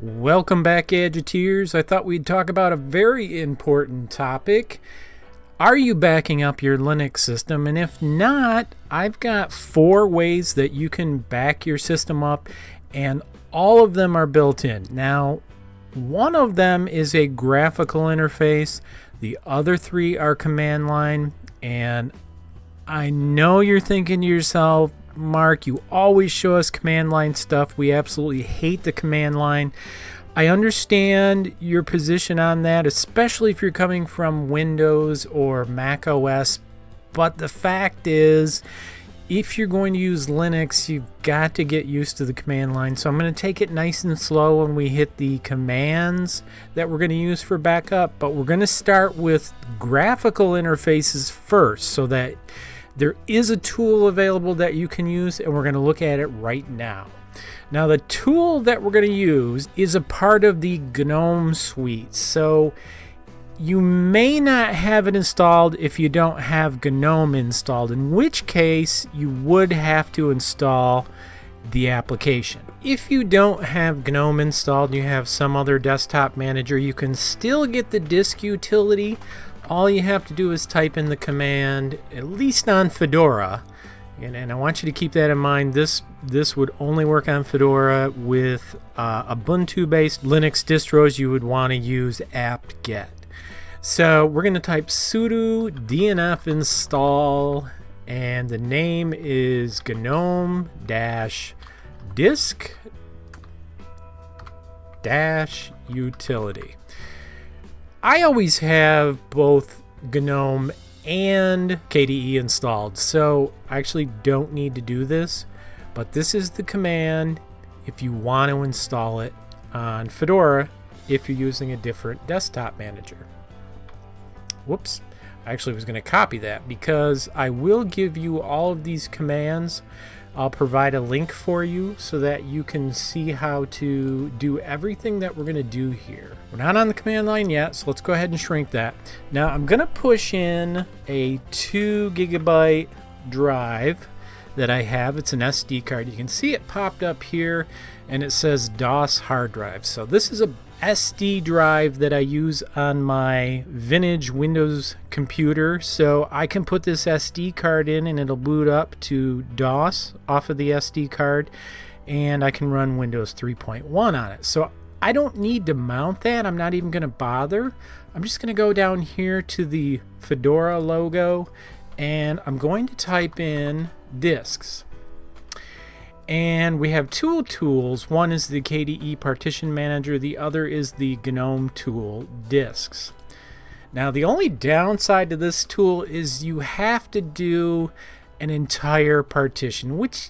Welcome back, Gadgeteers. I thought we'd talk about a very important topic. Are you backing up your Linux system? And if not, I've got 4 ways that you can back your system up, and all of them are built in. Now, one of them is a graphical interface. The other 3 are command line. And I know you're thinking to yourself, Mark, you always show us command line stuff. We absolutely hate the command line. I understand your position on that, especially if you're coming from Windows or Mac OS. But the fact is, if you're going to use Linux, you've got to get used to the command line. So I'm going to take it nice and slow when we hit the commands that we're going to use for backup. But we're going to start with graphical interfaces first, so that there is a tool available that you can use, and we're going to look at it right now. Now, the tool that we're going to use is a part of the GNOME suite. So you may not have it installed if you don't have GNOME installed, in which case you would have to install the application. If you don't have GNOME installed and you have some other desktop manager, you can still get the disk utility. All you have to do is type in the command, at least on Fedora, and I want you to keep that in mind. This would only work on Fedora. With Ubuntu-based Linux distros, you would want to use apt-get. So we're going to type sudo dnf install, and the name is gnome-disk-utility. I always have both GNOME and KDE installed, so I actually don't need to do this, but this is the command if you want to install it on Fedora if you're using a different desktop manager. Whoops, I actually was going to copy that because I will give you all of these commands. I'll provide a link for you so that you can see how to do everything that we're going to do here. We're not on the command line yet, so let's go ahead and shrink that. Now I'm going to push in a 2 GB drive that I have. It's an SD card. You can see it popped up here, and it says DOS hard drive. So this is a SD drive that I use on my vintage Windows computer, so I can put this SD card in and it'll boot up to DOS off of the SD card, and I can run Windows 3.1 on it. So I don't need to mount that. I'm not even going to bother. I'm just going to go down here to the Fedora logo, and I'm going to type in disks. And we have 2 tools. One is the KDE Partition Manager. The other is the GNOME tool, disks. Now, the only downside to this tool is you have to do an entire partition, which,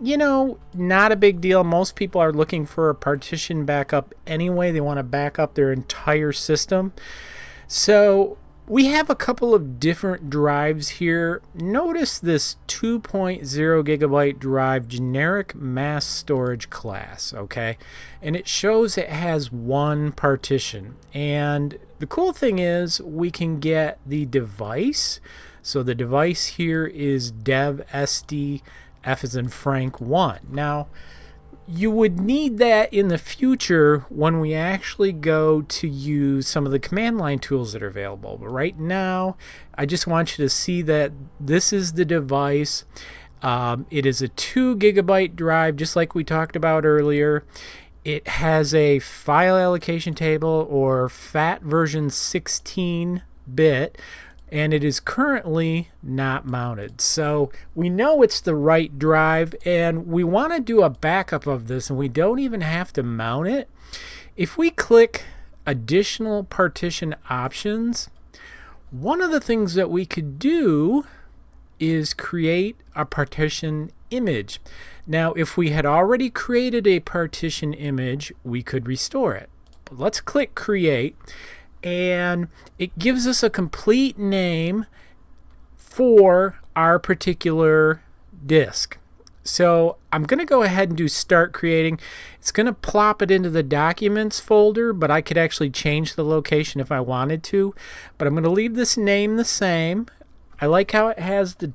you know, not a big deal. Most people are looking for a partition backup anyway. They want to back up their entire system. So we have a couple of different drives here. Notice this 2.0 gigabyte drive, generic mass storage class, okay? And it shows it has 1 partition. And the cool thing is we can get the device. So the device here is dev sd f as in Frank 1. Now, you would need that in the future when we actually go to use some of the command line tools that are available. But right now, I just want you to see that this is the device. It is a 2 gigabyte drive, just like we talked about earlier. It has a file allocation table, or FAT version 16-bit, and it is currently not mounted. So we know it's the right drive, and we want to do a backup of this, and we don't even have to mount it. If we click additional partition options, one of the things that we could do is create a partition image. Now, if we had already created a partition image, we could restore it. But let's click create, and it gives us a complete name for our particular disk. So I'm going to go ahead and do start creating. It's going to plop it into the documents folder, but I could actually change the location if I wanted to. But I'm going to leave this name the same. I like how it has the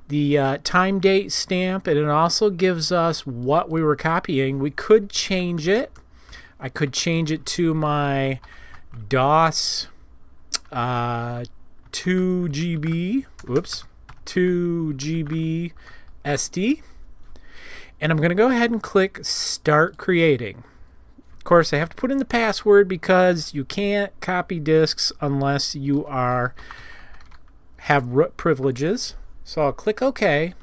the time date stamp, and it also gives us what we were copying. We could change it. I could change it to my DOS 2GB, 2GB SD. And I'm going to go ahead and click Start Creating. Of course, I have to put in the password because you can't copy disks unless you have root privileges. So I'll click OK.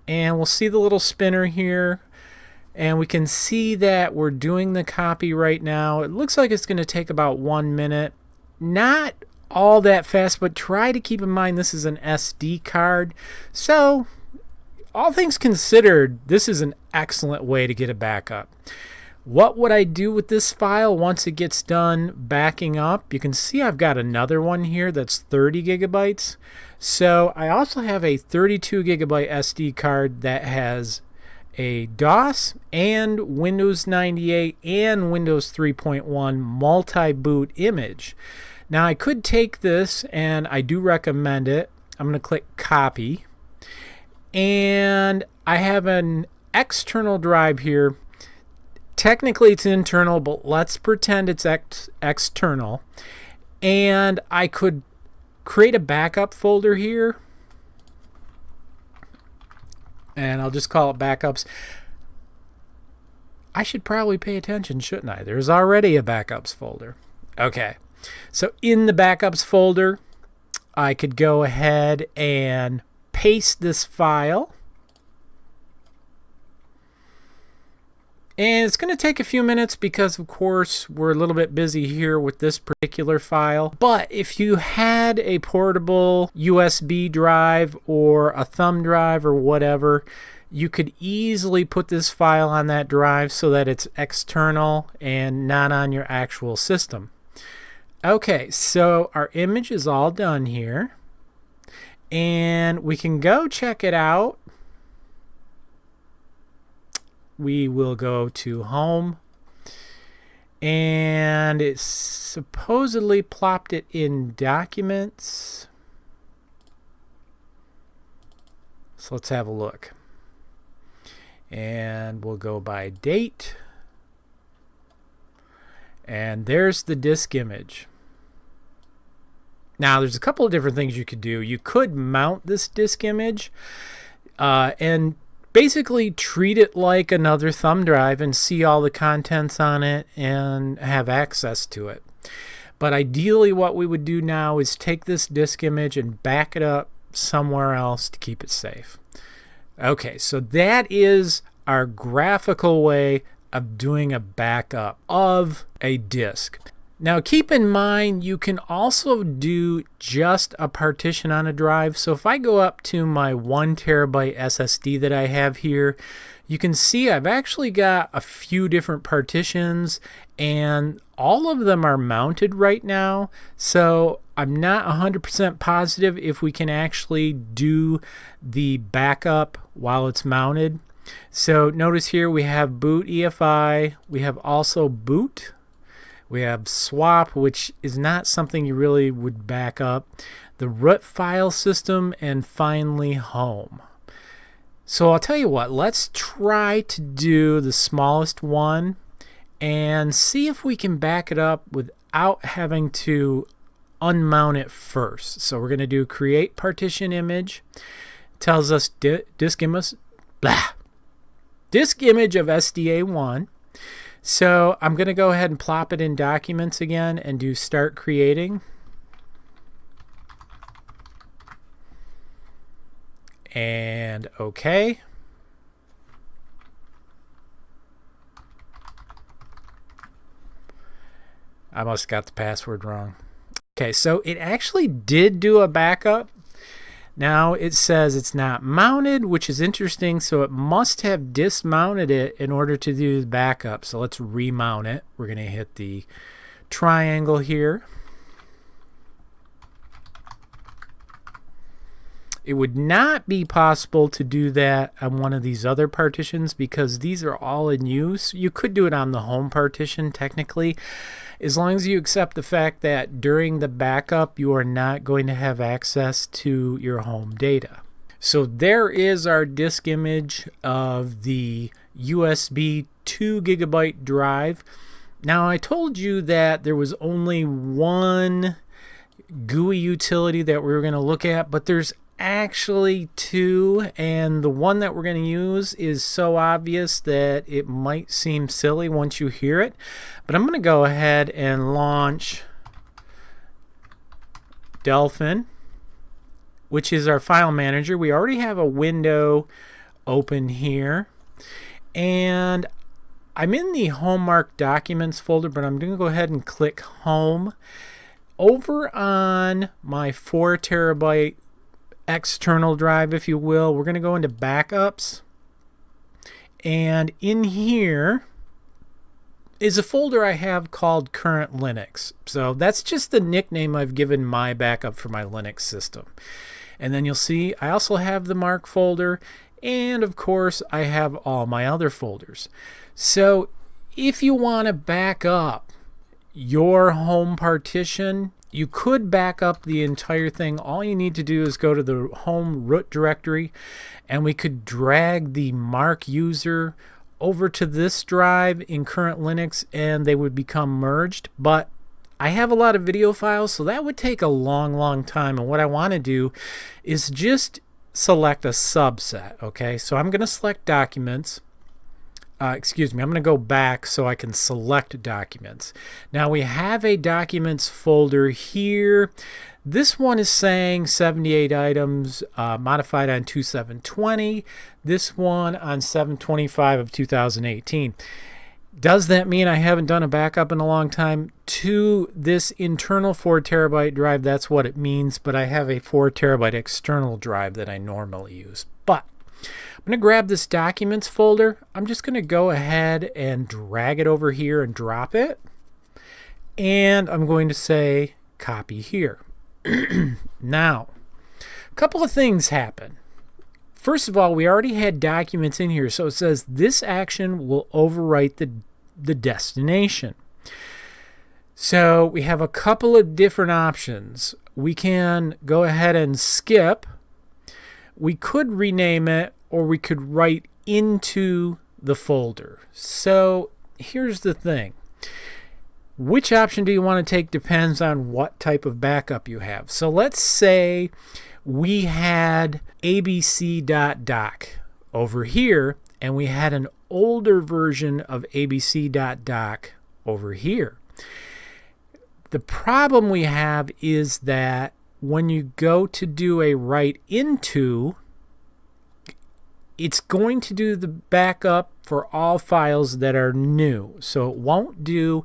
And we'll see the little spinner here. And we can see that we're doing the copy right now. It looks like it's going to take about 1 minute. Not all that fast, but try to keep in mind this is an SD card. So, all things considered, this is an excellent way to get a backup. What would I do with this file once it gets done backing up? You can see I've got another one here that's 30 gigabytes. So, I also have a 32 gigabyte SD card that has a DOS and Windows 98 and Windows 3.1 multi-boot image. Now I could take this, and I do recommend it. I'm going to click copy, and I have an external drive here. Technically it's internal, but let's pretend it's external. And I could create a backup folder here, and I'll just call it backups. I should probably pay attention, shouldn't I? There's already a backups folder. Okay, so in the backups folder, I could go ahead and paste this file. And it's going to take a few minutes because, of course, we're a little bit busy here with this particular file. But if you had a portable USB drive or a thumb drive or whatever, you could easily put this file on that drive so that it's external and not on your actual system. Okay, so our image is all done here. And we can go check it out. We will go to Home, and it supposedly plopped it in Documents. So let's have a look. And we'll go by date. And there's the disk image. Now, there's a couple of different things you could do. You could mount this disk image and basically treat it like another thumb drive and see all the contents on it and have access to it. But ideally what we would do now is take this disk image and back it up somewhere else to keep it safe. Okay, so that is our graphical way of doing a backup of a disk. Now keep in mind you can also do just a partition on a drive. So if I go up to my 1 terabyte SSD that I have here, you can see I've actually got a few different partitions, and all of them are mounted right now. So I'm not 100% positive if we can actually do the backup while it's mounted. So notice here we have boot EFI, we have also boot. We have swap, which is not something you really would back up, the root file system, and finally home. So I'll tell you what, let's try to do the smallest one and see if we can back it up without having to unmount it first. So we're going to do create partition image. It tells us disk image of SDA1. So I'm going to go ahead and plop it in Documents again and do Start Creating. And OK. I must have got the password wrong. Okay, so it actually did do a backup. Now it says it's not mounted, which is interesting, so it must have dismounted it in order to do the backup. So let's remount it. We're going to hit the triangle here. It would not be possible to do that on one of these other partitions because these are all in use. You could do it on the home partition technically, as long as you accept the fact that during the backup you are not going to have access to your home data. So there is our disk image of the USB 2 gigabyte drive. Now I told you that there was only one GUI utility that we were going to look at, but there's actually two, and the one that we're going to use is so obvious that it might seem silly once you hear it. But I'm going to go ahead and launch Delfin, which is our file manager. We already have a window open here, and I'm in the Homemark Documents folder, but I'm going to go ahead and click Home. Over on my 4 terabyte external drive, if you will, we're going to go into Backups, and in here is a folder I have called Current Linux. So that's just the nickname I've given my backup for my Linux system. And then you'll see I also have the Mark folder, and of course I have all my other folders. So if you want to back up your home partition, you could back up the entire thing. All you need to do is go to the home root directory, and we could drag the Mark user over to this drive in Current Linux, and they would become merged. But I have a lot of video files, so that would take a long time. And what I want to do is just select a subset. Okay, so I'm going to select Documents. I'm going to go back so I can select Documents. Now we have a Documents folder here. This one is saying 78 items modified on 2/7/20. This one on 7/25 of 2018. Does that mean I haven't done a backup in a long time to this internal 4 terabyte drive? That's what it means, but I have a 4 terabyte external drive that I normally use. But I'm going to grab this Documents folder. I'm just going to go ahead and drag it over here and drop it. And I'm going to say copy here. Now, a couple of things happen. First of all, we already had documents in here, so it says this action will overwrite the destination. So we have a couple of different options. We can go ahead and skip. We could rename it, or we could write into the folder. So here's the thing. Which option do you want to take depends on what type of backup you have. So let's say we had abc.doc over here, and we had an older version of abc.doc over here. The problem we have is that when you go to do a write into, it's going to do the backup for all files that are new. So it won't do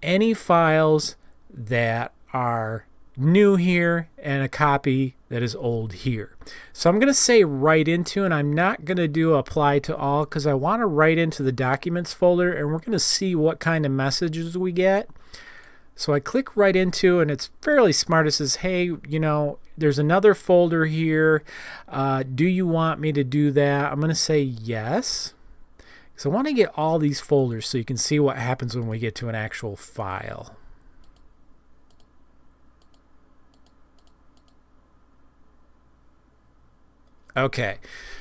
any files that are new here and a copy that is old here. So I'm going to say write into, and I'm not going to do apply to all because I want to write into the Documents folder, and we're going to see what kind of messages we get. So I click write into, and it's fairly smart. It says, hey, you know, there's another folder here. Do you want me to do that? I'm going to say yes. So I want to get all these folders so you can see what happens when we get to an actual file. Okay,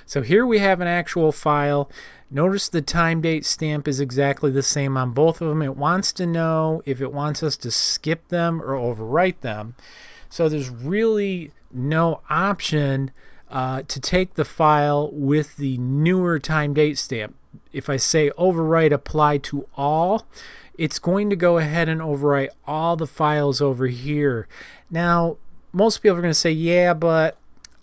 so here we have an actual file. Notice the time date stamp is exactly the same on both of them. It wants to know if it wants us to skip them or overwrite them. So there's really no option to take the file with the newer time date stamp. If I say overwrite apply to all, it's going to go ahead and overwrite all the files over here. Now, most people are going to say, yeah, but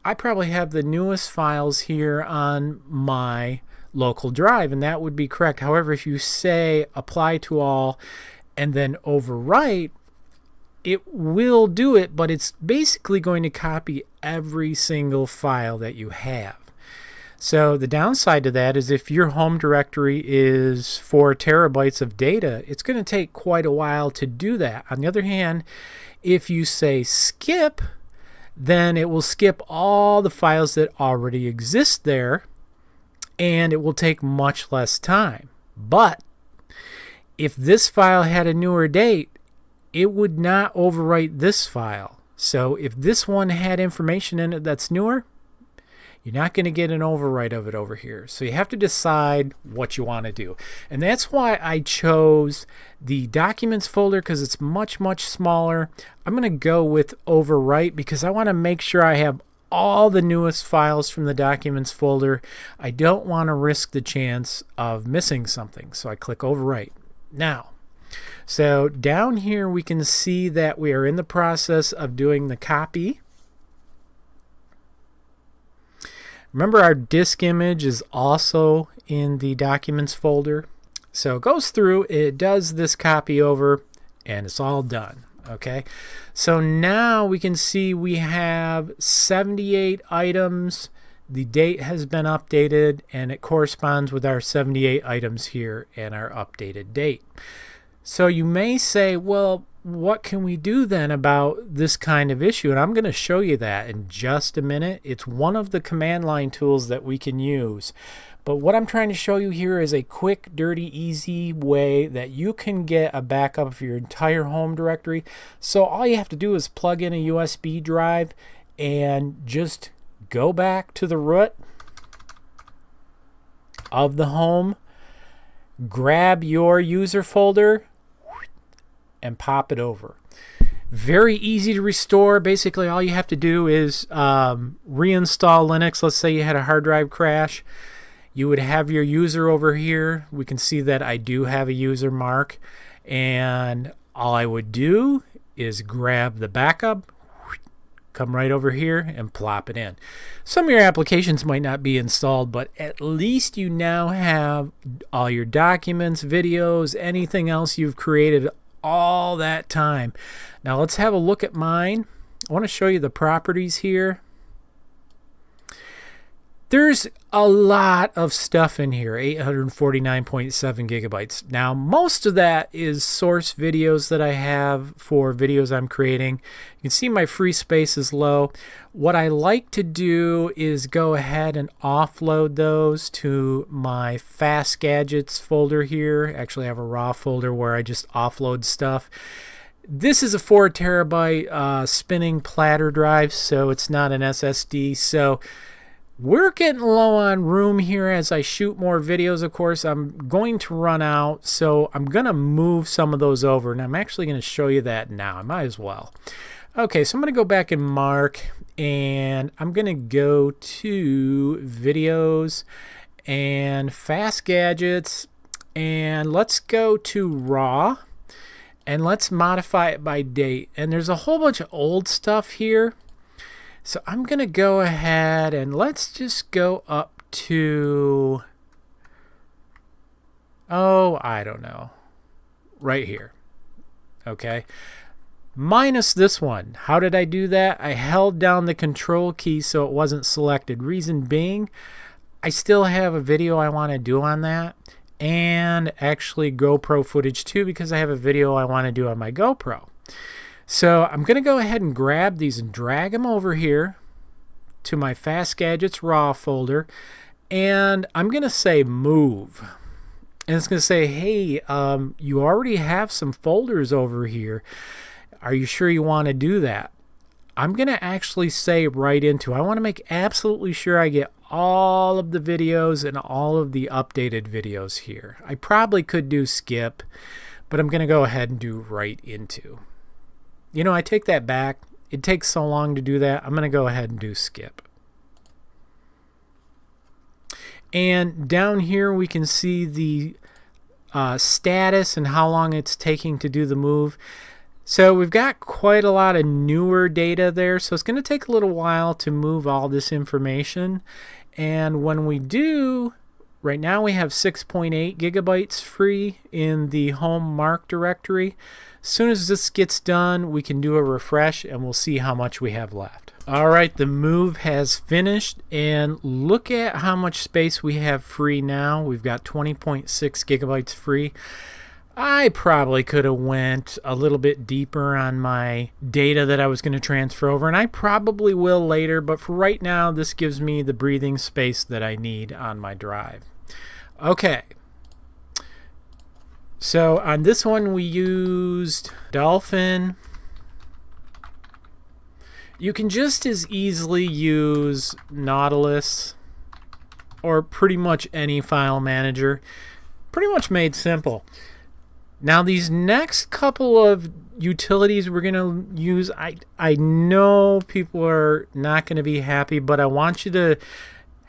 I probably have the newest files here on my local drive, and that would be correct. However, if you say apply to all and then overwrite, it will do it, but it's basically going to copy every single file that you have. So the downside to that is if your home directory is 4 terabytes of data, it's going to take quite a while to do that. On the other hand, if you say skip, then it will skip all the files that already exist there, and it will take much less time. But if this file had a newer date, it would not overwrite this file. So if this one had information in it that's newer, You're not going to get an overwrite of it over here. So you have to decide what you want to do. And that's why I chose the documents folder, because it's much, much smaller. I'm going to go with overwrite because I want to make sure I have all the newest files from the documents folder. I don't want to risk the chance of missing something. So I click overwrite. Now, so down here we can see that we are in the process of doing the copy. Remember, our disk image is also in the documents folder. So it goes through, it does this copy over, and it's all done. Okay, so now we can see we have 78 items. The date has been updated, and it corresponds with our 78 items here and our updated date. So you may say, well, what can we do then about this kind of issue? And I'm going to show you that in just a minute. It's one of the command line tools that we can use. But what I'm trying to show you here is a quick, dirty, easy way that you can get a backup of your entire home directory. So all you have to do is plug in a USB drive and just go back to the root of the home, grab your user folder, and pop it over. Very easy to restore. Basically, all you have to do is reinstall Linux. Let's say you had a hard drive crash. You would have your user over here. We can see that I do have a user mark. And all I would do is grab the backup, come right over here and plop it in. Some of your applications might not be installed, but at least you now have all your documents, videos, anything else you've created all that time. Now let's have a look at mine. I want to show you the properties here. There's a lot of stuff in here, 849.7 gigabytes. Now, most of that is source videos that I have for videos I'm creating. You can see my free space is low. What I like to do is go ahead and offload those to my fast gadgets folder here. Actually, I have a raw folder where I just offload stuff. This is a 4 terabyte spinning platter drive, so it's not an SSD. So we're getting low on room here as I shoot more videos. Of course, I'm going to run out, so I'm going to move some of those over, and I'm actually going to show you that now. I might as well. Okay, so I'm going to go back and mark, and I'm going to go to videos and fast gadgets, and let's go to raw, and let's modify it by date. And there's a whole bunch of old stuff here. So I'm going to go ahead and let's just go up to, oh, I don't know, right here. Okay. Minus this one. How did I do that? I held down the control key so it wasn't selected. Reason being, I still have a video I want to do on that, and actually GoPro footage too, because I have a video I want to do on my GoPro. So I'm going to go ahead and grab these and drag them over here to my Fast Gadgets RAW folder, and I'm going to say move. And it's going to say, hey, you already have some folders over here. Are you sure you want to do that? I'm going to actually say right into, I want to make absolutely sure I get all of the videos and all of the updated videos here. I probably could do skip, but I'm going to go ahead and do right into. You know, I take that back. It takes so long to do that. I'm going to go ahead and do skip. And down here we can see the status and how long it's taking to do the move. So we've got quite a lot of newer data there. So it's going to take a little while to move all this information. And when we do, right now we have 6.8 gigabytes free in the home mark directory. As soon as this gets done, we can do a refresh and we'll see how much we have left. All right, the move has finished, and look at how much space we have free now. We've got 20.6 gigabytes free. I probably could have went a little bit deeper on my data that I was going to transfer over, and I probably will later, but for right now, this gives me the breathing space that I need on my drive. Okay. So on this one we used Dolphin, You can just as easily use Nautilus or pretty much any file manager. Pretty much made simple. Now these next couple of utilities we're going to use, I know people are not going to be happy, but I want you to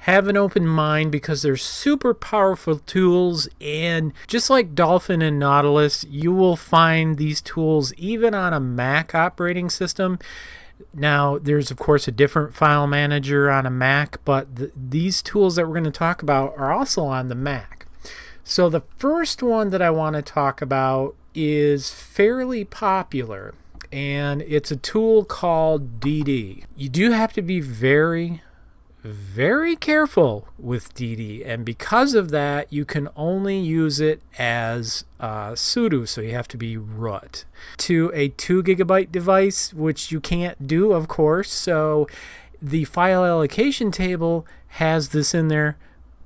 have an open mind because they're super powerful tools, and just like Dolphin and Nautilus, you will find these tools even on a Mac operating system. Now, there's of course a different file manager on a Mac, but these tools that we're going to talk about are also on the Mac. So the first one that I want to talk about is fairly popular, and it's a tool called DD. You do have to be very careful with DD, and because of that you can only use it as sudo, so you have to be root to a 2 GB device, which you can't do, of course. So the file allocation table has this in there,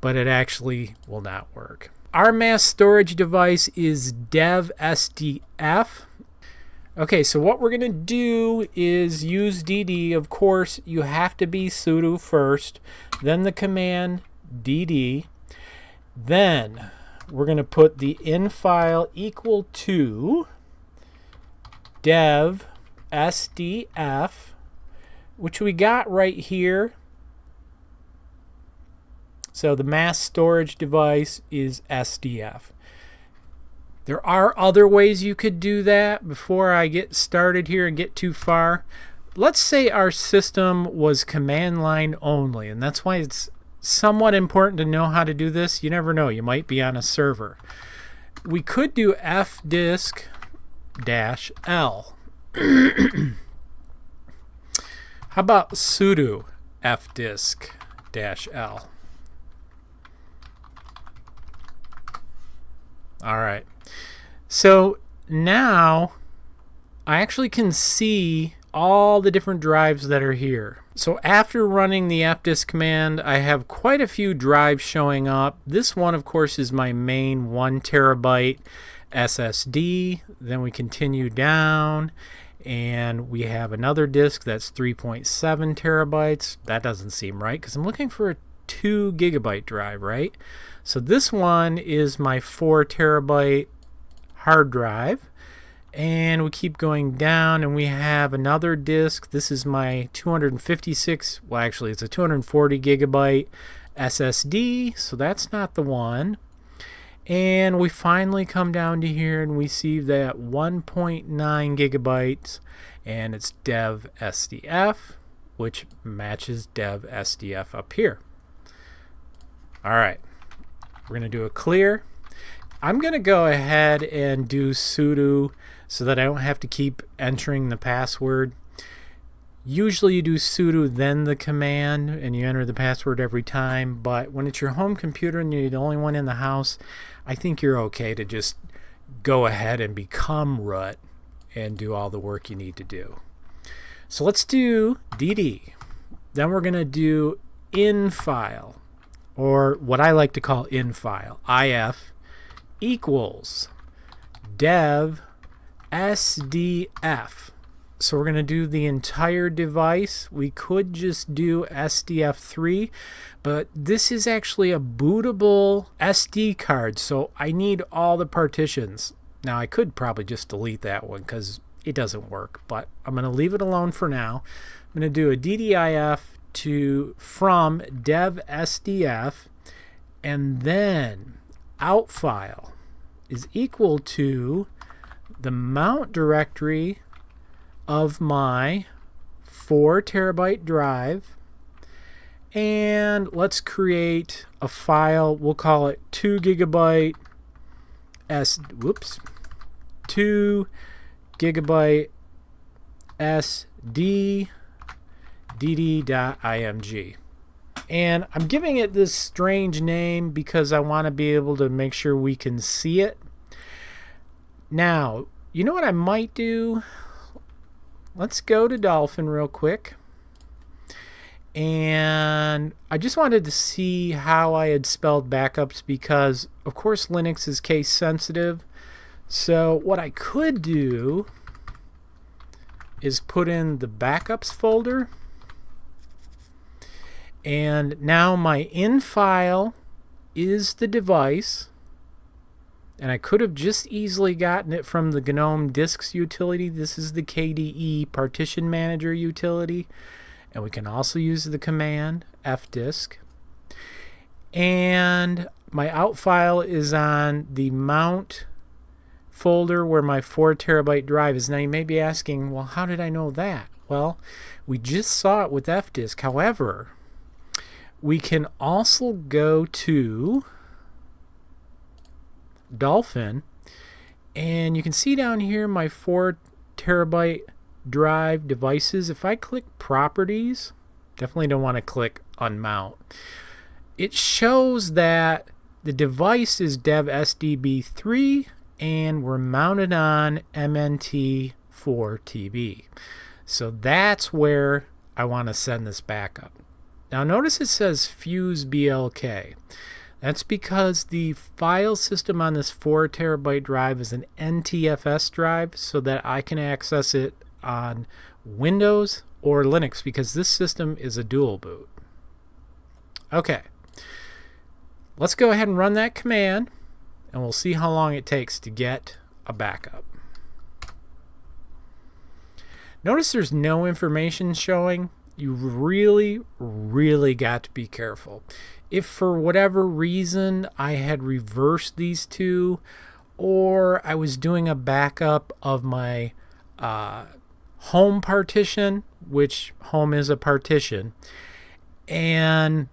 but it actually will not work. Our mass storage device is dev SDF. Okay, so what we're going to do is use DD. Of course, you have to be sudo first, then the command DD. Then we're going to put the in file equal to dev SDF, which we got right here. So the mass storage device is SDF. There are other ways you could do that. Before I get started here and get too far, let's say our system was command line only, and that's why it's somewhat important to know how to do this. You never know, you might be on a server. We could do FDiskL. How about sudo FDiskL? All right. So now I actually can see all the different drives that are here. So after running the fdisk command, I have quite a few drives showing up. This one, of course, is my main 1 terabyte SSD. Then we continue down and we have another disk that's 3.7 terabytes. That doesn't seem right because I'm looking for a 2 gigabyte drive, right? So this one is my 4 terabyte hard drive, and we keep going down and we have another disk. This is my 256, well actually it's a 240 gigabyte SSD, so that's not the one. And we finally come down to here and we see that 1.9 gigabytes, and it's dev SDF, which matches dev SDF up here. All right, we're going to do a clear. I'm going to go ahead and do sudo so that I don't have to keep entering the password. Usually you do sudo then the command and you enter the password every time, but when it's your home computer and you're the only one in the house, I think you're okay to just go ahead and become root and do all the work you need to do. So let's do DD. Then we're going to do in file, or what I like to call in file, IF equals dev SDF. So we're going to do the entire device. We could just do SDF3, but this is actually a bootable SD card, so I need all the partitions. Now I could probably just delete that one because it doesn't work, but I'm going to leave it alone for now. I'm going to do a DDIF from dev SDF, and then out file is equal to the mount directory of my 4 terabyte drive, and let's create a file. We'll call it 2 gigabyte 2 gigabyte SD dd.img. And I'm giving it this strange name because I want to be able to make sure we can see it. Now, you know what I might do? Let's go to Dolphin real quick. And I just wanted to see how I had spelled backups because, of course, Linux is case sensitive. So what I could do is put in the backups folder. And now my in file is the device. And I could have just easily gotten it from the GNOME disks utility. This is the KDE Partition Manager utility. And we can also use the command fdisk. And my out file is on the mount folder where my 4 terabyte drive is. Now you may be asking, well, how did I know that? Well, we just saw it with fdisk. However, we can also go to Dolphin, and you can see down here my 4 terabyte drive devices. If I click properties, definitely don't want to click unmount. It shows that the device is dev SDB3 and we're mounted on MNT4TB. So that's where I want to send this backup. Now notice it says fuse BLK. That's because the file system on this 4 terabyte drive is an NTFS drive, so that I can access it on Windows or Linux, because this system is a dual boot. Okay, let's go ahead and run that command, and we'll see how long it takes to get a backup. Notice there's no information showing. You really got to be careful. If for whatever reason I had reversed these two, or I was doing a backup of my home partition, which home is a partition, and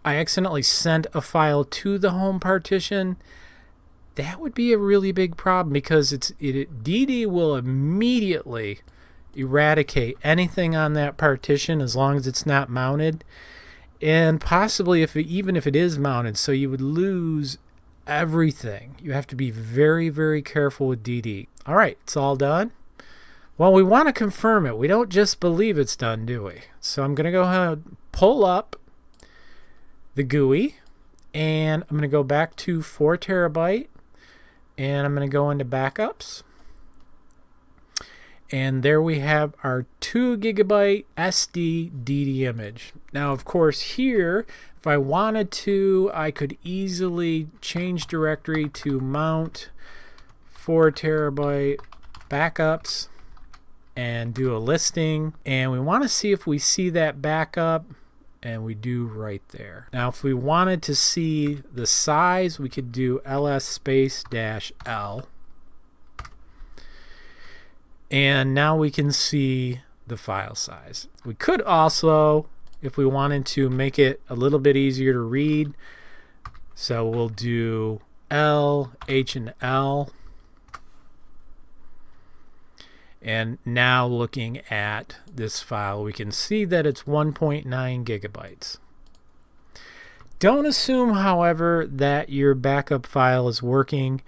I accidentally sent a file to the home partition, that would be a really big problem, because DD will immediately eradicate anything on that partition as long as it's not mounted. And possibly even if it is mounted, so you would lose everything. You have to be very careful with DD. All right, it's all done. Well, we want to confirm it. We don't just believe it's done, do we? So I'm going to go ahead and pull up the GUI, and I'm going to go back to 4 terabyte, and I'm going to go into backups. And there we have our 2 gigabyte SD DD image. Now, of course, here, if I wanted to, I could easily change directory to mount 4 terabyte backups and do a listing. And we want to see if we see that backup, and we do right there. Now, if we wanted to see the size, we could do ls space -l. And now we can see the file size. We could also, if we wanted to, make it a little bit easier to read. So we'll do L, H, and L. And now looking at this file, we can see that it's 1.9 gigabytes. Don't assume, however, that your backup file is working.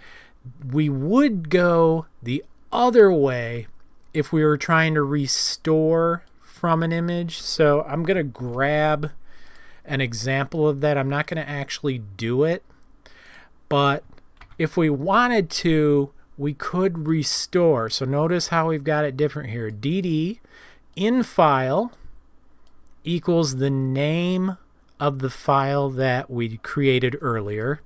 We would go the other way if we were trying to restore from an image. So I'm going to grab an example of that. I'm not going to actually do it, but if we wanted to, we could restore. So notice how we've got it different here. DD in file equals the name of the file that we created earlier,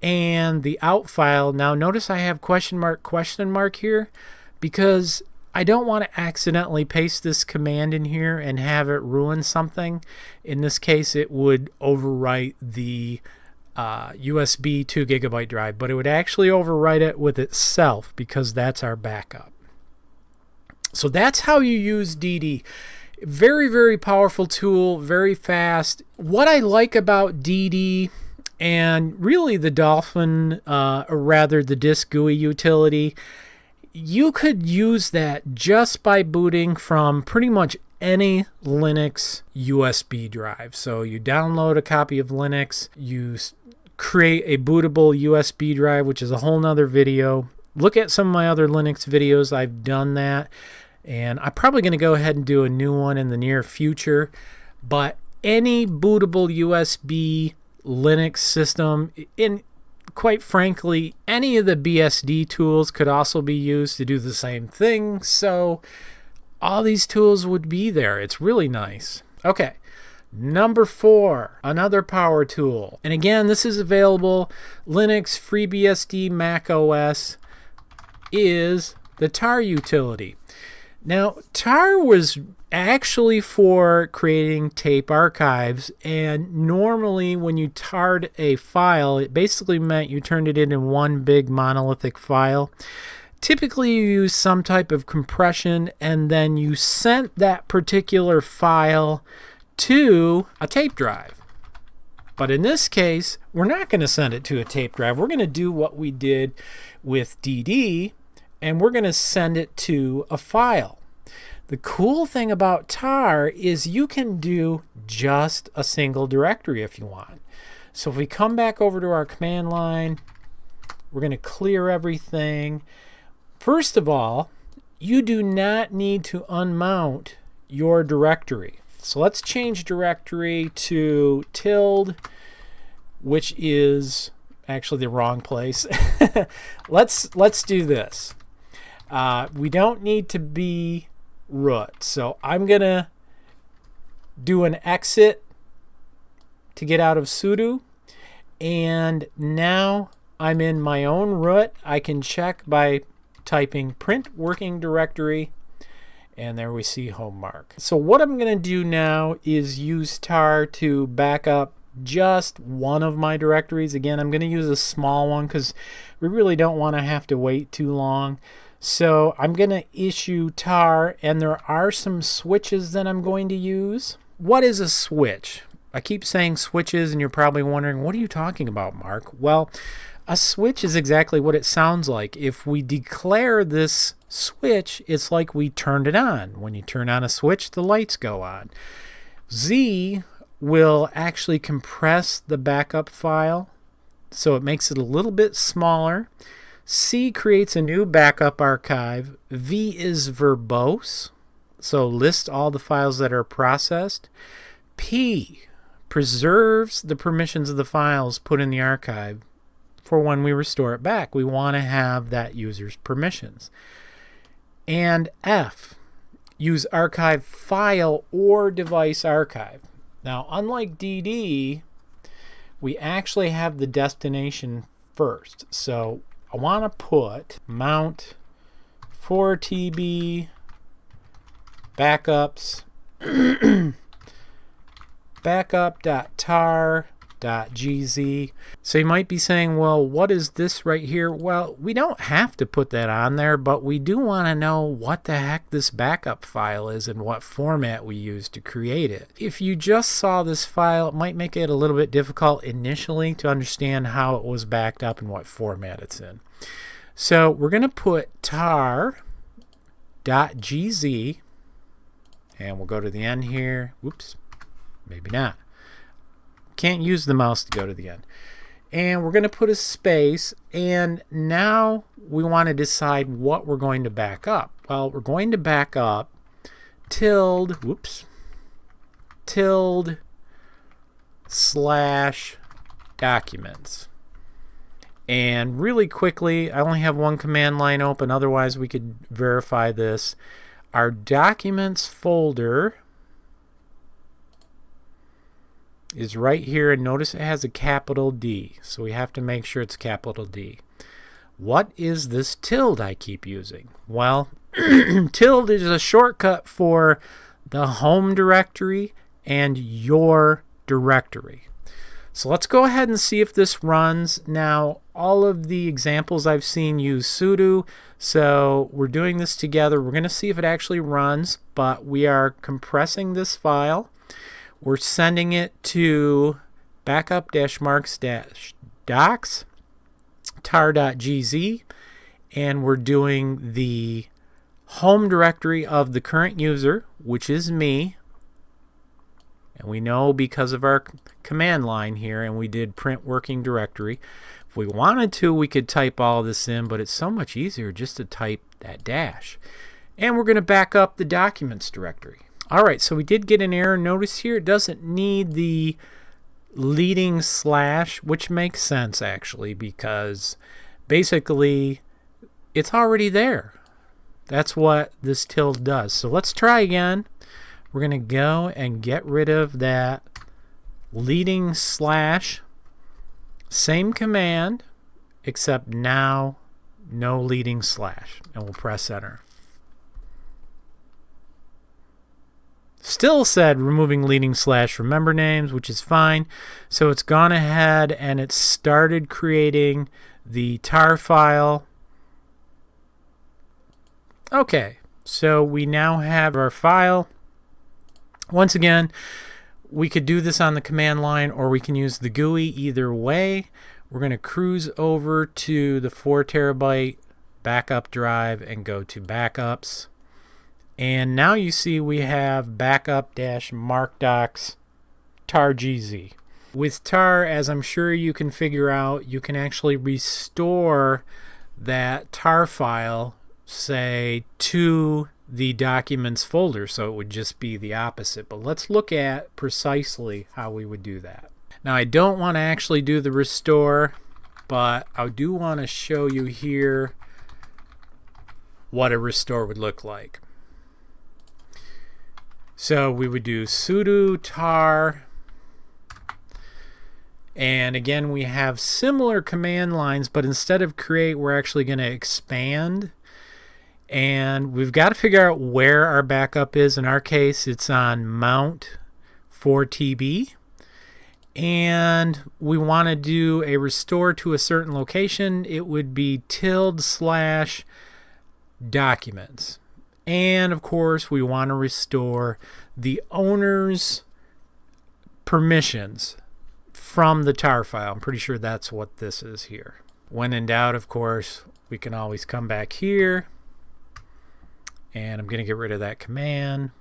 and the out file. Now notice I have question mark here, because I don't want to accidentally paste this command in here and have it ruin something. In this case, it would overwrite the USB 2 gigabyte drive, but it would actually overwrite it with itself, because that's our backup. So that's how you use DD. Very powerful tool, very fast. What I like about DD, and really the Dolphin, or rather the disk GUI utility, you could use that just by booting from pretty much any Linux USB drive. So you download a copy of Linux, you create a bootable USB drive, which is a whole nother video. Look at some of my other Linux videos. I've done that, and I'm probably going to go ahead and do a new one in the near future. But any bootable USB Linux system, and quite frankly, any of the BSD tools could also be used to do the same thing. So all these tools would be there. It's really nice. Okay. Number 4, another power tool. And again, this is available Linux, FreeBSD, Mac OS, is the tar utility. Now, tar was actually for creating tape archives, and normally when you tarred a file, it basically meant you turned it into one big monolithic file. Typically, you use some type of compression, and then you sent that particular file to a tape drive. But in this case, we're not going to send it to a tape drive. We're going to do what we did with DD, and we're going to send it to a file. The cool thing about tar is you can do just a single directory if you want. So if we come back over to our command line, we're going to clear everything. First of all, you do not need to unmount your directory. So let's change directory to tilde, which is actually the wrong place. Let's do this. We don't need to be root. So I'm going to do an exit to get out of sudo. And now I'm in my own root. I can check by typing print working directory. And there we see home mark. So what I'm going to do now is use tar to back up just one of my directories. Again, I'm going to use a small one because we really don't want to have to wait too long. So I'm going to issue tar, and there are some switches that I'm going to use. What is a switch? I keep saying switches, and you're probably wondering, what are you talking about, Mark? Well, a switch is exactly what it sounds like. If we declare this switch, it's like we turned it on. When you turn on a switch, the lights go on. Z will actually compress the backup file, so it makes it a little bit smaller. C creates a new backup archive. V is verbose, so list all the files that are processed. P preserves the permissions of the files put in the archive for when we restore it back. We want to have that user's permissions. And F, use archive file or device archive. Now, unlike DD, we actually have the destination first. So I want to put mount 4TB backups backup.tar.gz. So you might be saying, well, what is this right here? Well, we don't have to put that on there, but we do want to know what the heck this backup file is and what format we use to create it. If you just saw this file, it might make it a little bit difficult initially to understand how it was backed up and what format it's in. So we're going to put tar.gz, and we'll go to the end here. Whoops. Maybe not. Can't use the mouse to go to the end. And we're going to put a space, and now we want to decide what we're going to back up. Well, we're going to back up tilde slash documents. And really quickly, I only have one command line open, otherwise we could verify this. Our documents folder is right here, and notice it has a capital D, so we have to make sure it's capital D. What is this tilde I keep using? Well, tilde is a shortcut for the home directory and your directory. So let's go ahead and see if this runs. Now, all of the examples I've seen use sudo, so we're doing this together. We're going to see if it actually runs, but we are compressing this file. We're sending it to backup-marks-docs, tar.gz, and we're doing the home directory of the current user, which is me. And we know because of our command line here, and we did print working directory. If we wanted to, we could type all this in, but it's so much easier just to type that dash. And we're going to back up the documents directory. All right, so we did get an error. Notice here it doesn't need the leading slash, which makes sense actually, because basically it's already there. That's what this tilde does. So let's try again. We're going to go and get rid of that leading slash. Same command, except now no leading slash. And we'll press enter. Still said removing leading slash from member names, which is fine. So it's gone ahead and it started creating the tar file. Okay, so we now have our file. Once again, we could do this on the command line or we can use the GUI. Either way, we're going to cruise over to the 4 terabyte backup drive and go to backups. And now you see we have backup-markdocs tar gz. With tar, as I'm sure you can figure out, you can actually restore that tar file, say, to the documents folder, so it would just be the opposite. But let's look at precisely how we would do that. Now, I don't want to actually do the restore, but I do want to show you here what a restore would look like. So we would do sudo tar, and again we have similar command lines, but instead of create we're actually going to expand, and we've got to figure out where our backup is. In our case it's on mount 4TB, and we want to do a restore to a certain location. It would be ~documents. And of course we want to restore the owner's permissions from the tar file. I'm pretty sure that's what this is here. When in doubt, of course, we can always come back here, and I'm going to get rid of that command,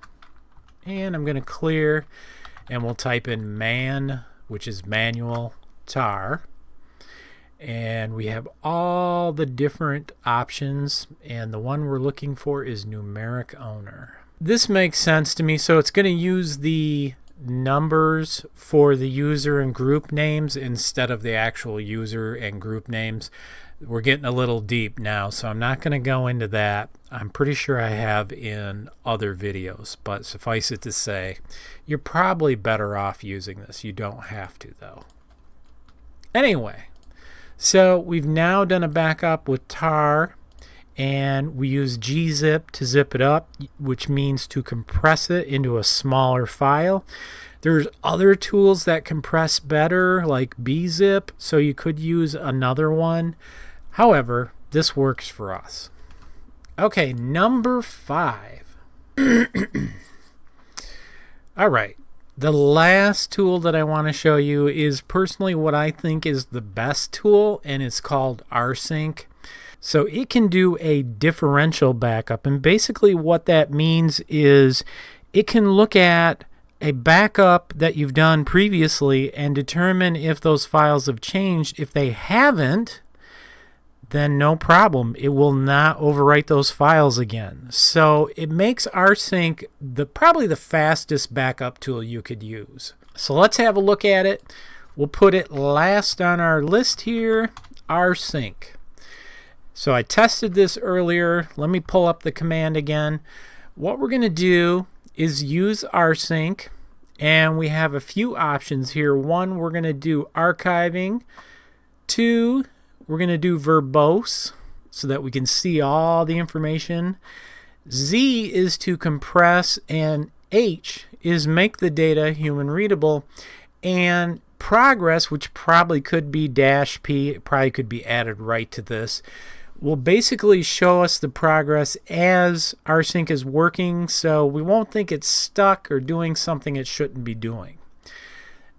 and I'm going to clear, and we'll type in man, which is manual tar. And we have all the different options, and the one we're looking for is numeric owner. This makes sense to me. So it's going to use the numbers for the user and group names instead of the actual user and group names. We're getting a little deep now, so I'm not going to go into that. I'm pretty sure I have in other videos, but suffice it to say, you're probably better off using this. You don't have to, though. Anyway. So we've now done a backup with tar, and we use gzip to zip it up, which means to compress it into a smaller file. There's other tools that compress better, like bzip, so you could use another one. However, this works for us. Okay, number 5. All right. The last tool that I want to show you is personally what I think is the best tool, and it's called rsync. So it can do a differential backup, and basically what that means is it can look at a backup that you've done previously and determine if those files have changed. If they haven't, then no problem. It will not overwrite those files again. So it makes rsync probably the fastest backup tool you could use. So let's have a look at it. We'll put it last on our list here, rsync. So I tested this earlier. Let me pull up the command again. What we're going to do is use rsync, and we have a few options here. 1, we're going to do archiving. 2, we're going to do verbose so that we can see all the information. Z is to compress, and H is make the data human readable. And progress, which probably could be -P, it probably could be added right to this, will basically show us the progress as rsync is working, so we won't think it's stuck or doing something it shouldn't be doing.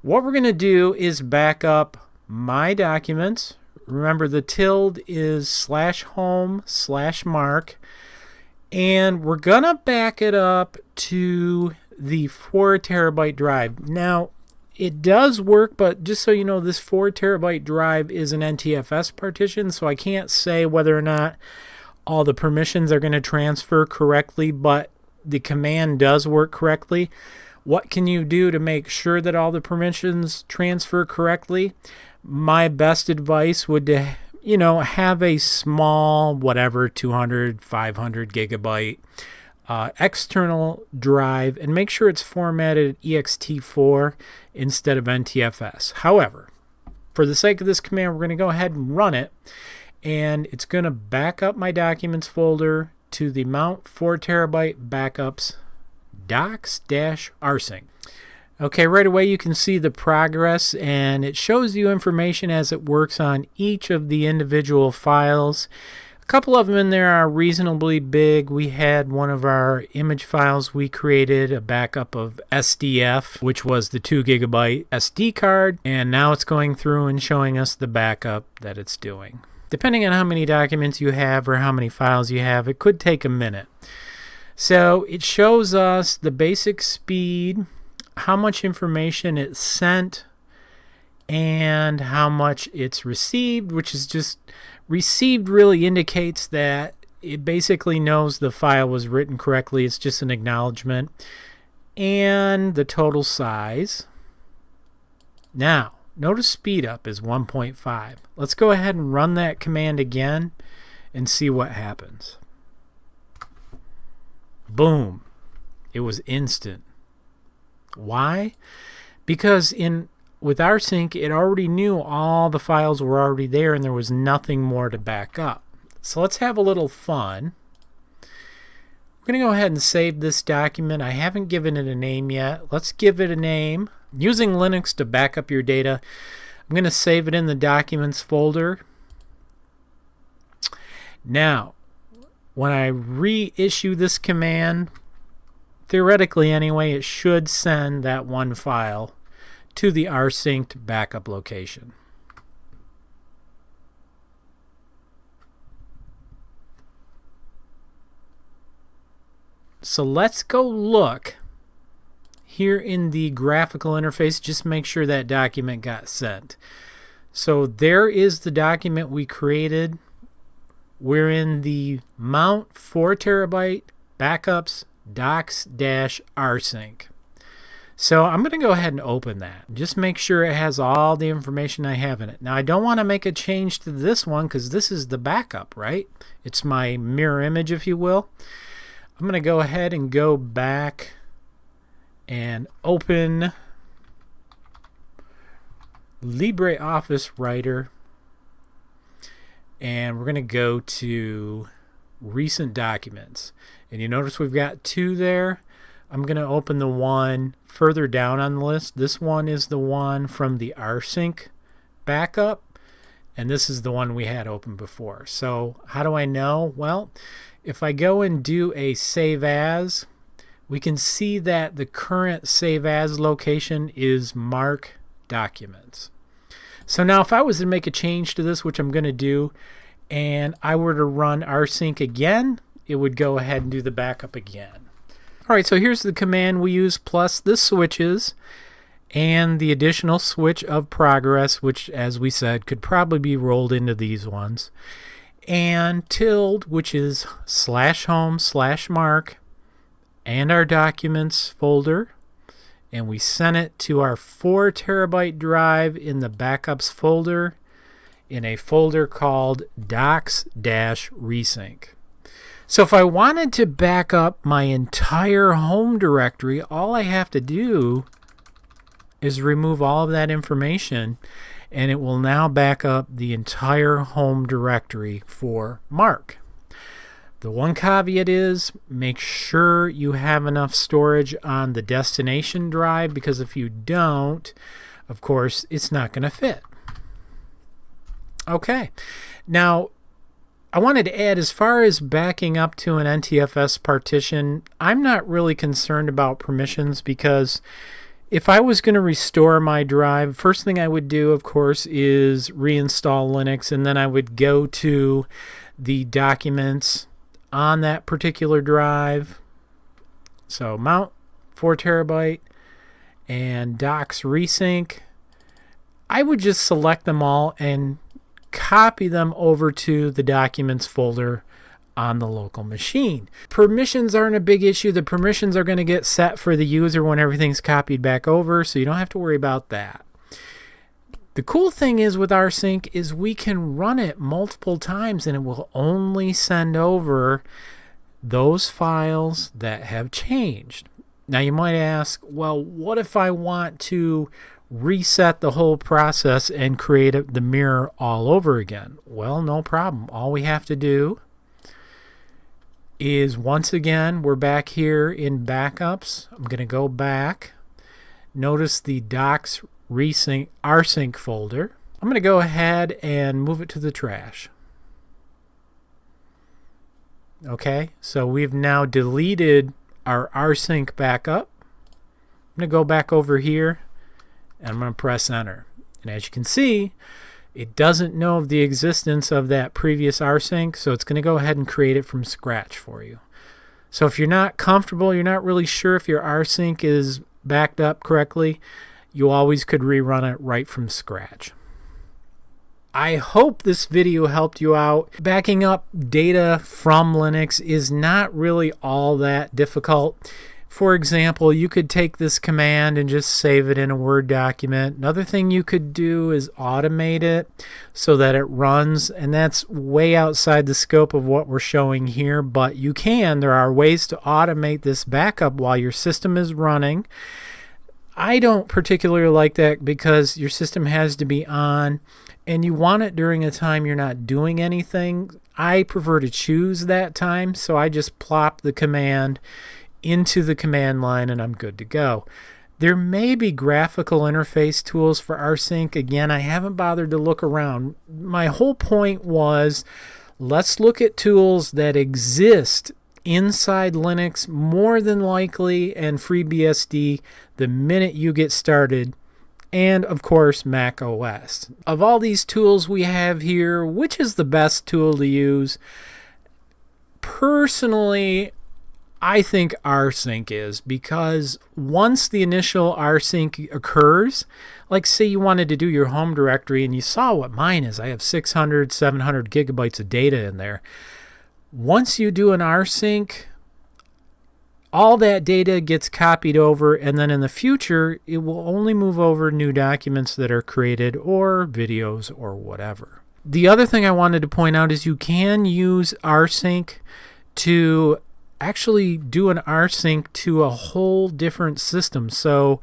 What we're going to do is back up my documents. Remember, the tilde is /home/mark, and we're going to back it up to the 4 terabyte drive. Now, it does work, but just so you know, this 4 terabyte drive is an NTFS partition, so I can't say whether or not all the permissions are going to transfer correctly, but the command does work correctly. What can you do to make sure that all the permissions transfer correctly? My best advice would you know, have a small, whatever, 200, 500 gigabyte external drive, and make sure it's formatted ext4 instead of NTFS. However, for the sake of this command, we're going to go ahead and run it, and it's going to back up my documents folder to the mount 4 terabyte backups docs-rsync. Okay, right away you can see the progress, and it shows you information as it works on each of the individual files. A couple of them in there are reasonably big. We had one of our image files we created, a backup of SDF, which was the 2 gigabyte SD card, and now it's going through and showing us the backup that it's doing. Depending on how many documents you have or how many files you have, it could take a minute. So it shows us the basic speed, how much information it's sent, and how much it's received, which is just received really indicates that it basically knows the file was written correctly. It's just an acknowledgement. And the total size. Now, notice speed up is 1.5. Let's go ahead and run that command again and see what happens. Boom. It was instant. Why? Because with rsync, it already knew all the files were already there and there was nothing more to back up. So let's have a little fun. We're going to go ahead and save this document. I haven't given it a name yet. Let's give it a name. Using Linux to back up your data, I'm going to save it in the Documents folder. Now, when I reissue this command, theoretically anyway, it should send that one file to the rsynced backup location. So let's go look here in the graphical interface, just make sure that document got sent. So there is the document we created. We're in the mount 4 terabyte backups docs-rsync. So I'm going to go ahead and open that. Just make sure it has all the information I have in it. Now I don't want to make a change to this one because this is the backup, right? It's my mirror image, if you will. I'm going to go ahead and go back and open LibreOffice Writer. And we're going to go to Recent Documents. And you notice we've got 2 there. I'm going to open the one further down on the list. This one is the one from the rsync backup, and this is the one we had open before. So how do I know? Well, if I go and do a save as, we can see that the current save as location is Mark Documents. So now if I was to make a change to this, which I'm going to do, and I were to run rsync again, it would go ahead and do the backup again. Alright, so here's the command we use plus the switches and the additional switch of progress, which, as we said, could probably be rolled into these ones, and tilde, which is /home/mark, and our documents folder, and we sent it to our 4 terabyte drive in the backups folder in a folder called docs-resync. So if I wanted to back up my entire home directory, all I have to do is remove all of that information, and it will now back up the entire home directory for Mark. The one caveat is make sure you have enough storage on the destination drive, because if you don't, of course, it's not going to fit. Okay, now I wanted to add, as far as backing up to an NTFS partition, I'm not really concerned about permissions, because if I was going to restore my drive, first thing I would do, of course, is reinstall Linux, and then I would go to the documents on that particular drive. So mount 4 terabyte and docs resync. I would just select them all and copy them over to the documents folder on the local machine. Permissions aren't a big issue. The permissions are going to get set for the user when everything's copied back over, so you don't have to worry about that. The cool thing is with rsync is we can run it multiple times and it will only send over those files that have changed. Now you might ask, well, what if I want to reset the whole process and create the mirror all over again? Well, no problem. All we have to do is, once again, we're back here in backups. I'm going to go back. Notice the docs rsync folder. I'm going to go ahead and move it to the trash. Okay, so we've now deleted our rsync backup. I'm going to go back over here and I'm going to press enter. And as you can see, it doesn't know of the existence of that previous rsync, so it's going to go ahead and create it from scratch for you. So if you're not comfortable, you're not really sure if your rsync is backed up correctly, you always could rerun it right from scratch. I hope this video helped you out. Backing up data from Linux is not really all that difficult. For example, you could take this command and just save it in a Word document. Another thing you could do is automate it so that it runs, and that's way outside the scope of what we're showing here, but you can. There are ways to automate this backup while your system is running. I don't particularly like that because your system has to be on and you want it during a time you're not doing anything. I prefer to choose that time, so I just plop the command into the command line and I'm good to go. There may be graphical interface tools for rsync. Again, I haven't bothered to look around. My whole point was, let's look at tools that exist inside Linux more than likely, and FreeBSD the minute you get started, and of course Mac OS. Of all these tools we have here, which is the best tool to use? Personally, I think rsync is, because once the initial rsync occurs, like say you wanted to do your home directory and you saw what mine is, I have 600, 700 gigabytes of data in there. Once you do an rsync, all that data gets copied over, and then in the future it will only move over new documents that are created or videos or whatever. The other thing I wanted to point out is you can use rsync to actually do an rsync to a whole different system. So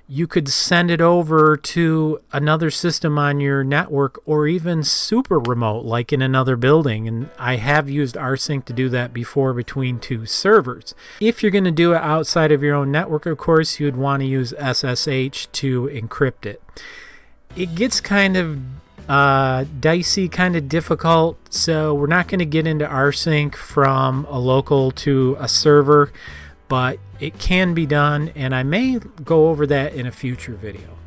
you could send it over to another system on your network, or even super remote like in another building, and I have used rsync to do that before between two servers. If you're going to do it outside of your own network, of course you'd want to use SSH to encrypt it. It gets kind of dicey, kind of difficult, so we're not going to get into rsync from a local to a server, but it can be done, and I may go over that in a future video.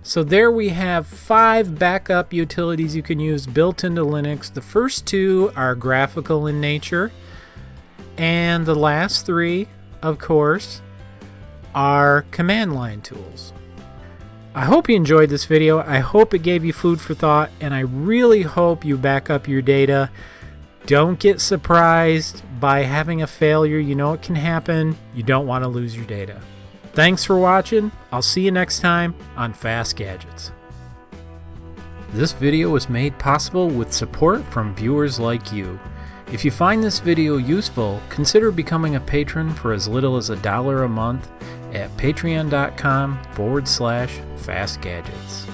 So there we have 5 backup utilities you can use built into Linux. The first 2 are graphical in nature, and the last 3, of course, are command line tools. I hope you enjoyed this video. I hope it gave you food for thought, and I really hope you back up your data. Don't get surprised by having a failure. You know it can happen. You don't want to lose your data. Thanks for watching. I'll see you next time on Fast Gadgets. This video was made possible with support from viewers like you. If you find this video useful, consider becoming a patron for as little as $1 a month at patreon.com/fastgadgets.